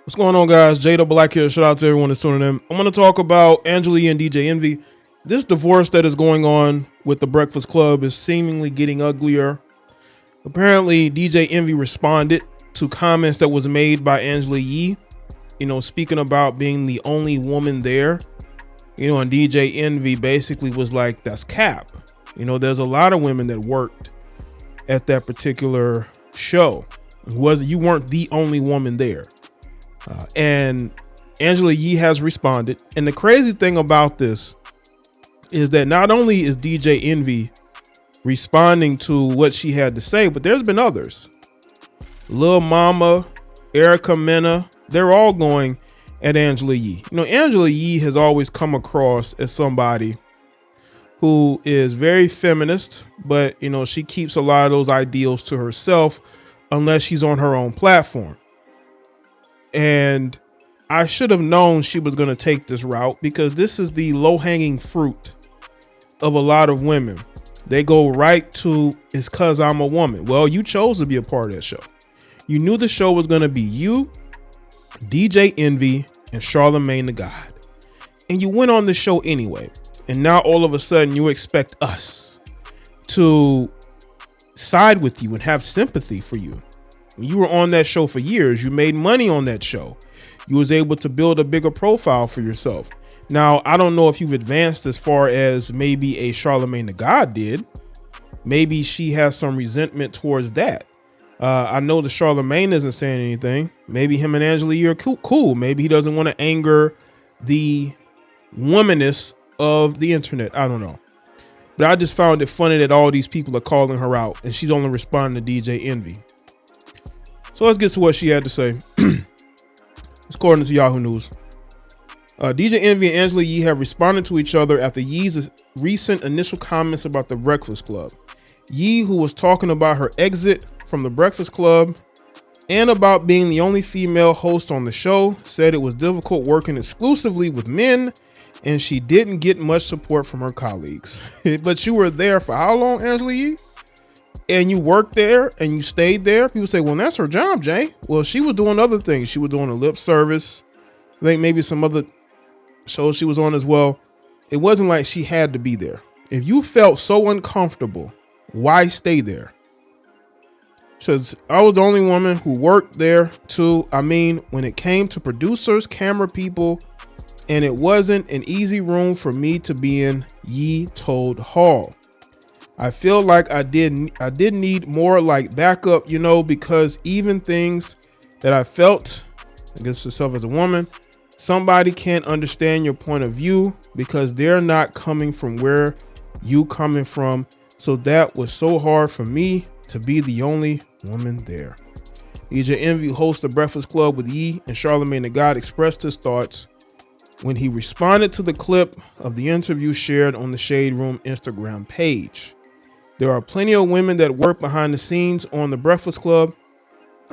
What's going on, guys? Jay the Black here. Shout out to everyone that's tuning in. I'm going to talk about Angela Yee and DJ Envy. This divorce that is going on with the Breakfast Club is seemingly getting uglier. Apparently, DJ Envy responded to comments that was made by Angela Yee, speaking about being the only woman there. And DJ Envy basically was like, that's cap. There's a lot of women that worked at that particular show. You weren't the only woman there. And Angela Yee has responded. And the crazy thing about this is that not only is DJ Envy responding to what she had to say, but there's been others. Lil Mama, Erica Mena, they're all going at Angela Yee. Angela Yee has always come across as somebody who is very feminist, but she keeps a lot of those ideals to herself unless she's on her own platform. And I should have known she was going to take this route because this is the low-hanging fruit of a lot of women. They go right to, it's because I'm a woman. Well, you chose to be a part of that show. You knew the show was going to be you, DJ Envy, and Charlamagne the God. And you went on the show anyway. And now all of a sudden you expect us to side with you and have sympathy for you. You were on that show for years. You made money on that show. You was able to build a bigger profile for yourself. Now, I don't know if you've advanced as far as maybe a Charlamagne the God did. Maybe she has some resentment towards that. I know that Charlamagne isn't saying anything. Maybe him and Angela Yee are cool. Maybe he doesn't want to anger the womanists of the internet. I don't know. But I just found it funny that all these people are calling her out and she's only responding to DJ Envy. So let's get to what she had to say. According to Yahoo News. DJ Envy and Angela Yee have responded to each other after Yee's recent initial comments about the Breakfast Club. Yee, who was talking about her exit from the Breakfast Club and about being the only female host on the show, said it was difficult working exclusively with men and she didn't get much support from her colleagues. But you were there for how long, Angela Yee? And you worked there and you stayed there. People say, well, that's her job, Jay. Well, she was doing other things. She was doing a lip service. I think maybe some other shows she was on as well. It wasn't like she had to be there. If you felt so uncomfortable, why stay there? Because I was the only woman who worked there too. I mean, when it came to producers, camera people, and it wasn't an easy room for me to be in, Yee told Hall. I feel like I did need more like backup, because even things that I felt against herself as a woman, somebody can't understand your point of view because they're not coming from where you coming from. So that was so hard for me to be the only woman there. DJ Envy, host of Breakfast Club with Yee and Charlamagne the God, expressed his thoughts when he responded to the clip of the interview shared on the Shade Room Instagram page. There are plenty of women that work behind the scenes on the Breakfast Club,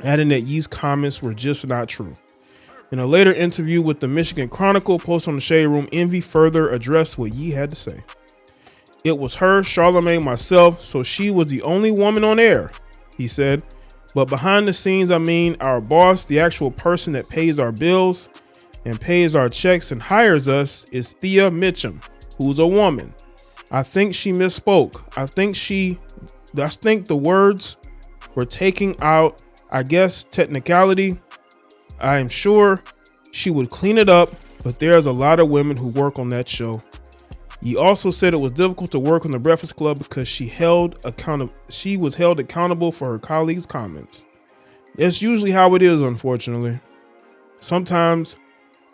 adding that Yee's comments were just not true. In a later interview with the Michigan Chronicle posted on the Shade Room, Envy further addressed what Yee had to say. It was her, Charlamagne, myself, so she was the only woman on air, he said. But behind the scenes, our boss, the actual person that pays our bills and pays our checks and hires us, is Thea Mitchum, who's a woman. I think she misspoke. I think the words were taking out, I guess, technicality. I am sure she would clean it up, but there's a lot of women who work on that show. He also said it was difficult to work on the Breakfast Club because she was held accountable for her colleagues' comments. It's usually how it is, unfortunately. Sometimes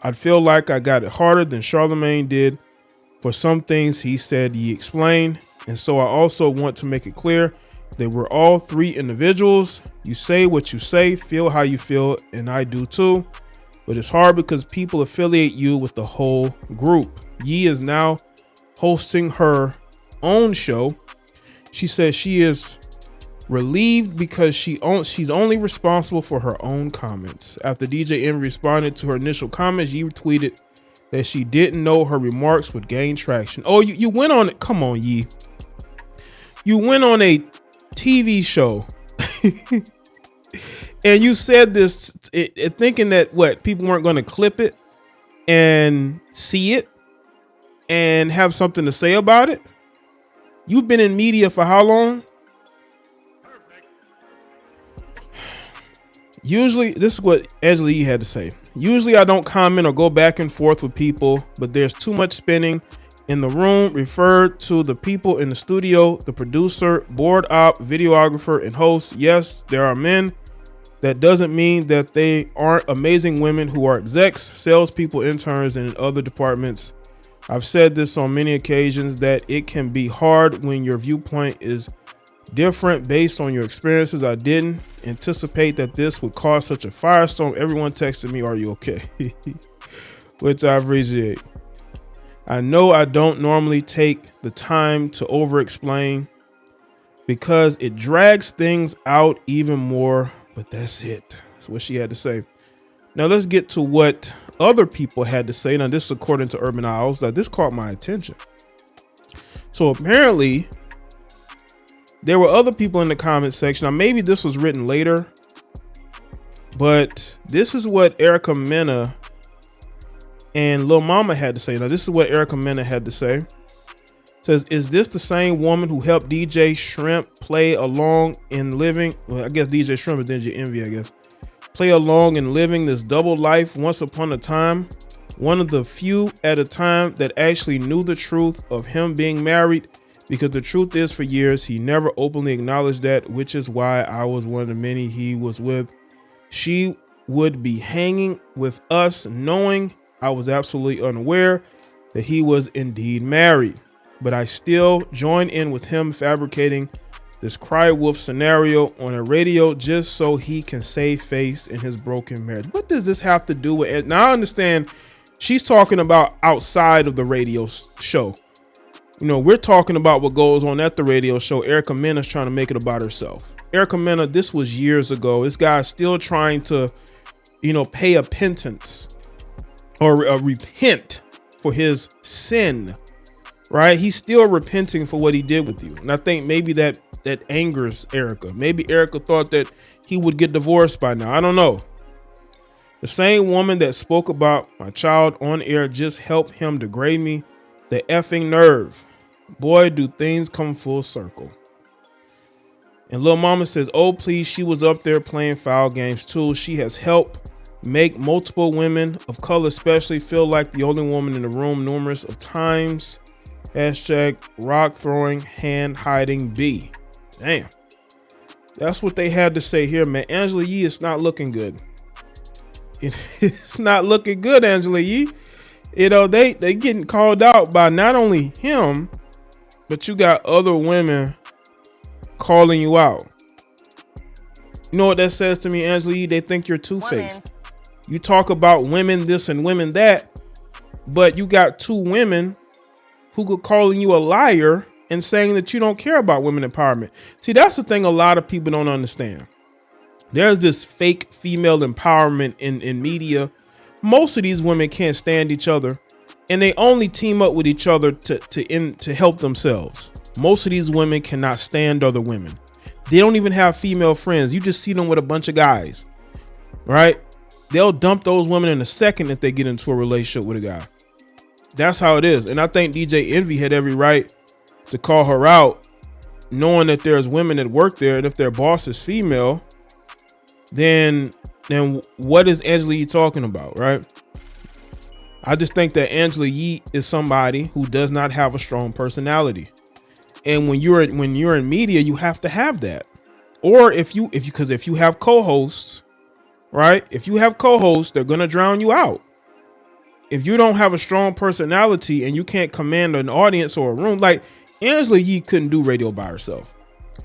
I'd feel like I got it harder than Charlamagne did. For some things he said, he explained, and so I also want to make it clear that we're all three individuals. You say what you say, feel how you feel, and I do too. But it's hard because people affiliate you with the whole group. Yee is now hosting her own show. She says she is relieved because she's only responsible for her own comments. After DJ Envy responded to her initial comments, Yee retweeted that she didn't know her remarks would gain traction. Oh, you went on it. Come on, Yee. You went on a TV show And you said this thinking that what people weren't going to clip it and see it and have something to say about it. You've been in media for how long? Usually, this is what Angela Yee had to say. Usually I don't comment or go back and forth with people, but there's too much spinning in the room. Referred to the people in the studio, the producer, board op, videographer, and host. Yes, there are men. That doesn't mean that they aren't amazing women who are execs, salespeople, interns, and in other departments. I've said this on many occasions that it can be hard when your viewpoint is different based on your experiences. I didn't anticipate that this would cause such a firestorm. Everyone texted me, "Are you okay?" Which I appreciate. I know I don't normally take the time to over explain because it drags things out even more, but that's it. That's what she had to say. Now let's get to what other people had to say. Now this is according to Urban Owls. Now this caught my attention. So apparently there were other people in the comment section. Now maybe this was written later, but this is what Erica Mena and Lil Mama had to say. Now this is what Erica Mena had to say. It says, is this the same woman who helped DJ Shrimp play along in living? Well, I guess DJ Shrimp is DJ Envy, I guess. Play along in living this double life once upon a time. One of the few at a time that actually knew the truth of him being married, because the truth is for years he never openly acknowledged that, which is why I was one of the many he was with. She would be hanging with us knowing I was absolutely unaware that he was indeed married, but I still join in with him fabricating this cry wolf scenario on a radio just so he can save face in his broken marriage. What does this have to do with it? Now I understand she's talking about outside of the radio show. You know, we're talking about what goes on at the radio show. Erica Mena's trying to make it about herself. Erica Mena, this was years ago. This guy's still trying to, you know, pay a penance or repent for his sin, right? He's still repenting for what he did with you. And I think maybe that angers Erica. Maybe Erica thought that he would get divorced by now. I don't know. The same woman that spoke about my child on air just helped him degrade me. The effing nerve. Boy, do things come full circle. And Lil Mama says, oh, please, she was up there playing foul games too. She has helped make multiple women of color especially feel like the only woman in the room numerous of times. Hashtag rock throwing, hand hiding B. Damn. That's what they had to say here, man. Angela Yee is not looking good. It's not looking good, Angela Yee. You know, they getting called out by not only him, but you got other women calling you out. You know what that says to me, Angela Yee? They think you're two-faced. You talk about women this and women that, but you got two women who could calling you a liar and saying that you don't care about women empowerment. See, that's the thing a lot of people don't understand. There's this fake female empowerment in media. Most of these women can't stand each other, and they only team up with each other to help themselves. Most of these women cannot stand other women. They don't even have female friends. You just see them with a bunch of guys, right? They'll dump those women in a second if they get into a relationship with a guy. That's how it is. And I think DJ Envy had every right to call her out, knowing that there's women that work there, and if their boss is female, then what is Angela Yee talking about, right? I just think that Angela Yee is somebody who does not have a strong personality. And when you're in media, you have to have that. Or if you have co-hosts, right? If you have co-hosts, they're going to drown you out. If you don't have a strong personality and you can't command an audience or a room, like Angela Yee couldn't do radio by herself.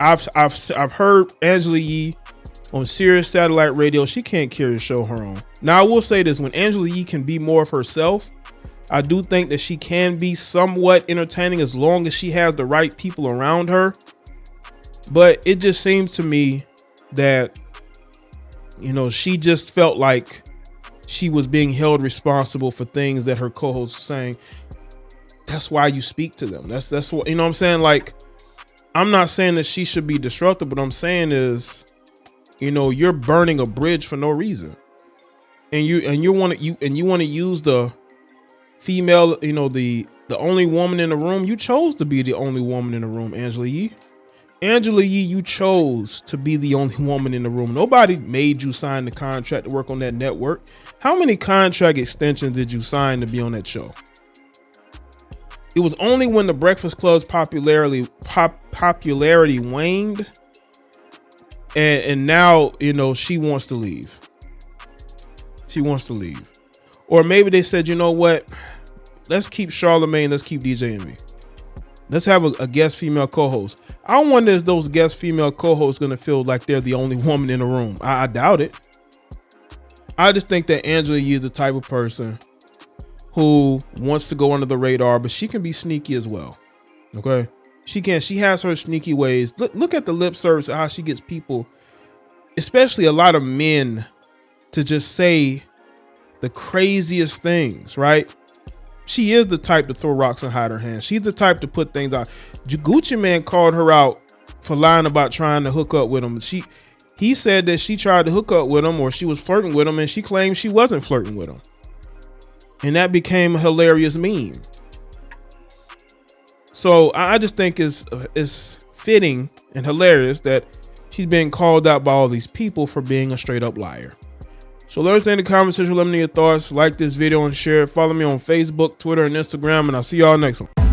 I've heard Angela Yee on Sirius satellite radio. She can't carry a show her own. Now I will say this, when Angela Yee can be more of herself, I do think that she can be somewhat entertaining as long as she has the right people around her. But it just seems to me that, you know, she just felt like she was being held responsible for things that her co-host was saying. That's why you speak to them. That's what, you know what I'm saying? Like, I'm not saying that she should be disruptive, but I'm saying is, You know, you're burning a bridge for no reason. And you want to use the female, you know, the only woman in the room. You chose to be the only woman in the room, Angela Yee. Angela Yee, you chose to be the only woman in the room. Nobody made you sign the contract to work on that network. How many contract extensions did you sign to be on that show? It was only when the Breakfast Club's popularity waned, and now, you know, she wants to leave. She wants to leave. Or maybe they said, you know what? Let's keep Charlamagne. Let's keep DJ Envy. Let's have a guest female co-host. I wonder if those guest female co-hosts going to feel like they're the only woman in the room. I doubt it. I just think that Angela Yee is the type of person who wants to go under the radar, but she can be sneaky as well. Okay. She can. She has her sneaky ways. Look at the lip service, how she gets people, especially a lot of men, to just say the craziest things, right? She is the type to throw rocks and hide her hands. She's the type to put things out. Gucci Mane called her out for lying about trying to hook up with him. He said that she tried to hook up with him, or she was flirting with him, and she claimed she wasn't flirting with him. And that became a hilarious meme. So I just think it's fitting and hilarious that she's being called out by all these people for being a straight up liar. So let us know in the comment section. Let me know your thoughts. Like this video and share it. Follow me on Facebook, Twitter, and Instagram. And I'll see y'all next one.